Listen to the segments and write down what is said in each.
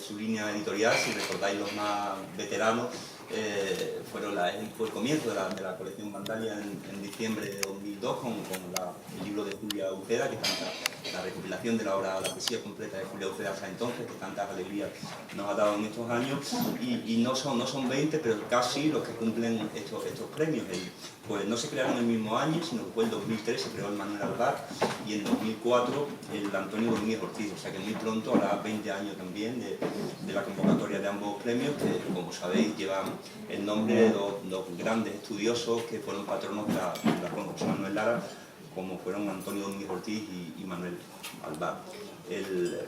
su línea editorial, si recordáis los más veteranos, fue el comienzo de la colección Vandalia en diciembre de 2002 con el libro de Julia Uceda, que tanta, la recopilación de la obra, la poesía completa de Julia Uceda hasta entonces, que tantas alegrías nos ha dado en estos años, y no son 20, pero casi los que cumplen estos premios. Pues no se crearon en el mismo año, sino que fue en 2003 se creó el Manuel Alvar y en 2004 el Antonio Domínguez Ortiz, o sea que muy pronto habrá 20 años también de la convocatoria de ambos premios, que como sabéis llevan el nombre de dos grandes estudiosos que fueron patronos de la Concepción Manuel Lara, como fueron Antonio Domínguez Ortiz y Manuel Alvar.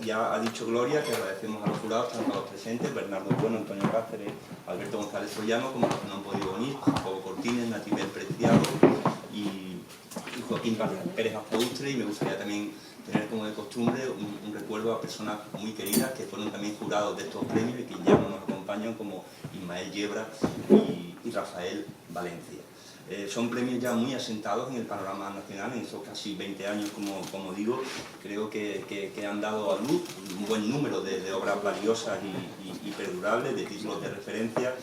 Ya ha dicho Gloria que agradecemos a los jurados, tanto a los presentes, Bernardo Bueno, Antonio Cáceres, Alberto González Sollano, como a los que no han podido venir, Jacobo Cortines, Natibel Preciado y Joaquín Pérez Azaustre, y me gustaría también tener como de costumbre un recuerdo a personas muy queridas que fueron también jurados de estos premios y que ya nos acompañan, como Ismael Yebra y Rafael Valencia. Son premios ya muy asentados en el panorama nacional, en estos casi 20 años, como digo. Creo que han dado a luz un buen número de obras valiosas y perdurables, de títulos de referencia,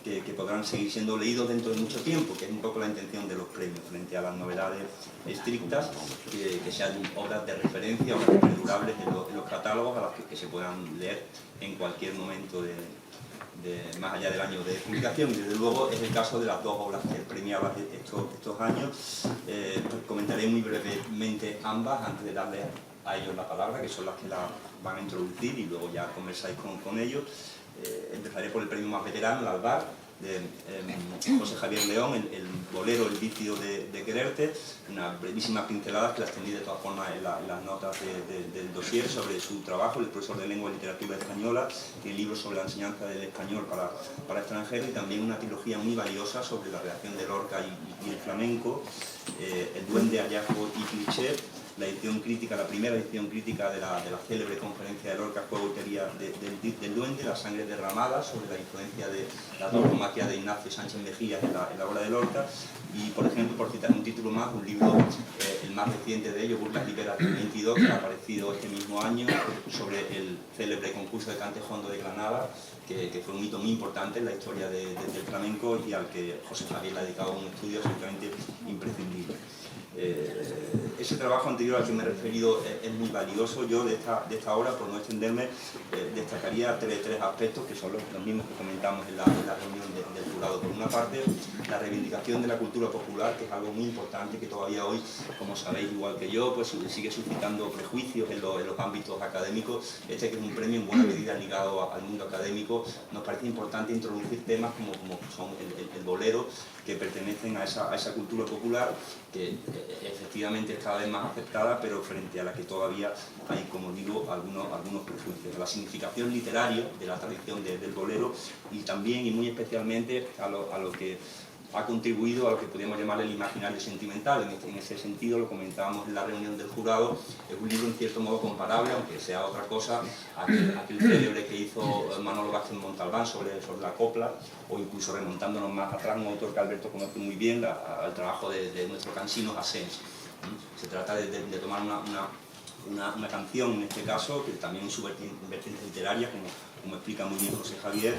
que podrán seguir siendo leídos dentro de mucho tiempo, que es un poco la intención de los premios, frente a las novedades estrictas, que sean obras de referencia, obras perdurables en los catálogos, a las que se puedan leer en cualquier momento más allá del año de publicación. Y desde luego es el caso de las dos obras que premiaba estos años. Comentaré muy brevemente ambas antes de darles a ellos la palabra, que son las que la van a introducir y luego ya conversáis con ellos. Empezaré por el premio más veterano, el Alvar, de José Javier León, el bolero El vicio de quererte, una brevísima pincelada que las tendí de todas formas en las notas del dossier sobre su trabajo, el profesor de Lengua y Literatura Española, y el libro sobre la enseñanza del español para extranjeros, y también una trilogía muy valiosa sobre la redacción de Lorca y el flamenco, El duende, hallazgo y cliché, la edición crítica, la primera edición crítica de la célebre conferencia de Lorca, Juego y Teoría del Duende, La sangre derramada, sobre la influencia de la tauromaquia de Ignacio Sánchez Mejías en la obra de Lorca, y por ejemplo, por citar un título más, un libro, el más reciente de ellos, Burlas Liberas del 22, que ha aparecido este mismo año, sobre el célebre concurso de cante jondo de Granada, que fue un hito muy importante en la historia del flamenco y al que José Javier le ha dedicado un estudio absolutamente imprescindible. Ese trabajo anterior al que me he referido es muy valioso. Yo de esta obra, por no extenderme, destacaría tres aspectos que son los mismos que comentamos en la reunión del jurado. Por una parte, la reivindicación de la cultura popular, que es algo muy importante, que todavía hoy, como sabéis igual que yo, pues sigue suscitando prejuicios en los ámbitos académicos. Que es un premio en buena medida ligado al mundo académico, nos parece importante introducir temas como son el bolero, que pertenecen a esa cultura popular, que efectivamente es cada vez más aceptada, pero frente a la que todavía hay, como digo, algunos prejuicios. La significación literaria de la tradición del bolero, y también y muy especialmente a lo que ha contribuido a lo que podríamos llamar el imaginario sentimental. En ese sentido, lo comentábamos en la reunión del jurado, es un libro en cierto modo comparable, aunque sea otra cosa, a aquel célebre que hizo Manolo Vázquez Montalbán sobre la copla, o incluso remontándonos más atrás, un autor que Alberto conoce muy bien, al trabajo de nuestro cansino Asens. Se trata de tomar una canción, en este caso, que también es su vertiente literaria, como explica muy bien José Javier,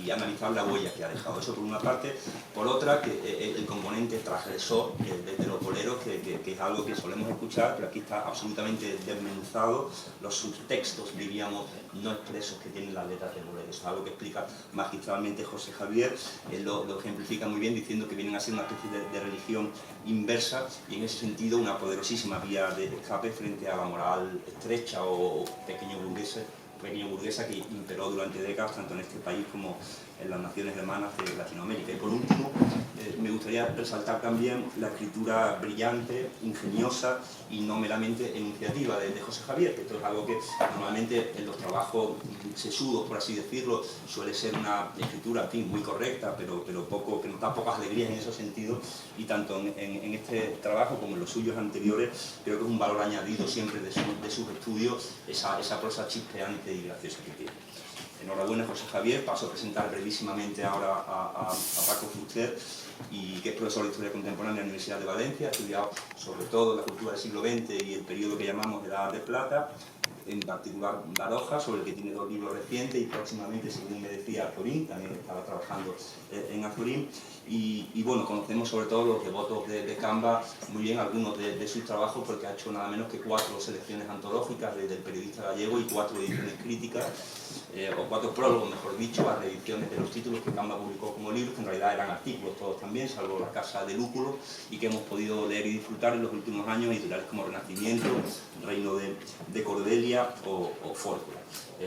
y analizar la huella que ha dejado. Eso por una parte. Por otra, que el componente transgresor de los boleros, que es algo que solemos escuchar, pero aquí está absolutamente desmenuzado, los subtextos, diríamos, no expresos que tienen las letras del bolero. Eso es algo que explica magistralmente José Javier. Él lo ejemplifica muy bien diciendo que vienen a ser una especie de religión inversa, y en ese sentido una poderosísima vía de escape frente a la moral estrecha o pequeño burguesa que imperó durante décadas tanto en este país como en las naciones hermanas de Latinoamérica. Y por último, me gustaría resaltar también la escritura brillante, ingeniosa y no meramente enunciativa de José Javier, que esto es algo que normalmente en los trabajos sesudos, por así decirlo, suele ser una escritura, en fin, muy correcta, pero que nos da pocas alegrías en ese sentido, y tanto en este trabajo como en los suyos anteriores creo que es un valor añadido siempre de sus estudios, esa prosa chispeante y graciosa que tiene. Enhorabuena, José Javier. Paso a presentar brevísimamente ahora a Paco Fuster, que es profesor de Historia Contemporánea de la Universidad de Valencia, ha estudiado sobre todo la cultura del siglo XX y el periodo que llamamos de la Edad de Plata. en particular Baroja, sobre el que tiene 2 libros recientes, y próximamente, según me decía, Azorín, también estaba trabajando en Azorín. Y bueno, conocemos sobre todo los devotos de Camba muy bien algunos de sus trabajos, porque ha hecho nada menos que 4 selecciones antológicas del periodista gallego y 4 ediciones críticas, o 4 prólogos, mejor dicho, a reediciones de los títulos que Camba publicó como libros, que en realidad eran artículos todos también, salvo La Casa de Lúculo, y que hemos podido leer y disfrutar en los últimos años, editoriales como Renacimiento, Reino de Cordelia o Fórmula.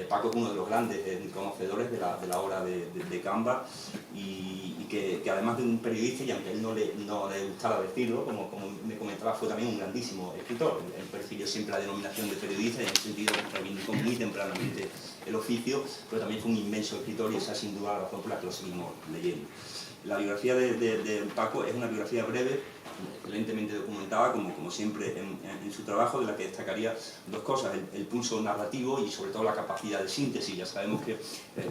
Paco es uno de los grandes conocedores de la obra de Camba, y que además de un periodista, y aunque a él no le gustara decirlo, como me comentaba, fue también un grandísimo escritor. Él prefirió siempre la denominación de periodista, y en ese sentido reivindicó muy tempranamente el oficio, pero también fue un inmenso escritor, y esa es sin duda la razón por la que lo seguimos leyendo. La biografía de Paco es una biografía breve, excelentemente documentada, como siempre en su trabajo, de la que destacaría 2 cosas: el pulso narrativo y sobre todo la capacidad de síntesis. Ya sabemos que,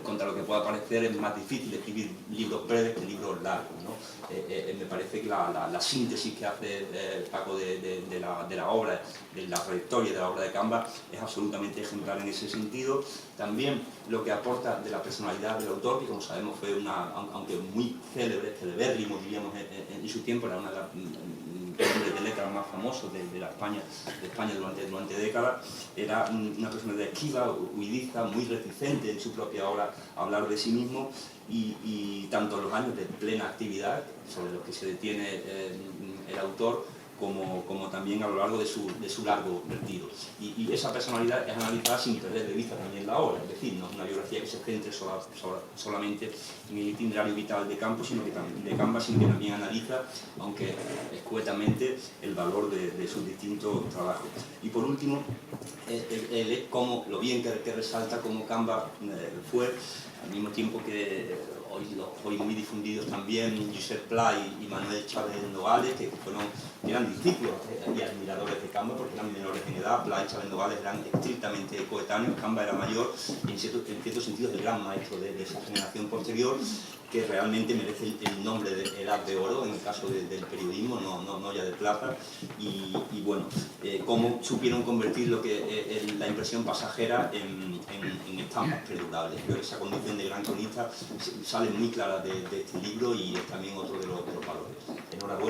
contra lo que pueda parecer, es más difícil escribir libros breves que libros largos, ¿no? Me parece que la síntesis que hace Paco de la obra, de la trayectoria de la obra de Camba, es absolutamente ejemplar en ese sentido. También lo que aporta de la personalidad del autor, que como sabemos fue aunque muy celebérrimo, diríamos, en su tiempo, era una de las hombres de letras más famosos de España durante décadas. Era una personalidad esquiva, huidiza, muy reticente en su propia obra a hablar de sí mismo, y tanto en los años de plena actividad, sobre los que se detiene el autor, como también a lo largo de su largo retiro. Y esa personalidad es analizada sin perder de vista también la obra, es decir, no es una biografía que se centre solamente en el itinerario vital de Camba, sino que también analiza, aunque escuetamente, el valor de sus distintos trabajos. Y por último, lo bien que resalta cómo Camba fue, al mismo tiempo que hoy muy difundidos también, Josep Pla y Manuel Chávez Nogales, que eran discípulos y admiradores de Camba, porque eran menores en edad. Pla y Chávez Nogales eran estrictamente coetáneos, Camba era mayor, y en cierto sentido es el gran maestro de esa generación posterior, que realmente merece el nombre de edad de oro, en el caso del periodismo, no ya de plata. Y bueno, cómo supieron convertir lo que es la impresión pasajera en estampas perdurables. Creo que esa condición de gran cronista sale muy clara de este libro, y es también otro de los valores. Enhorabuena.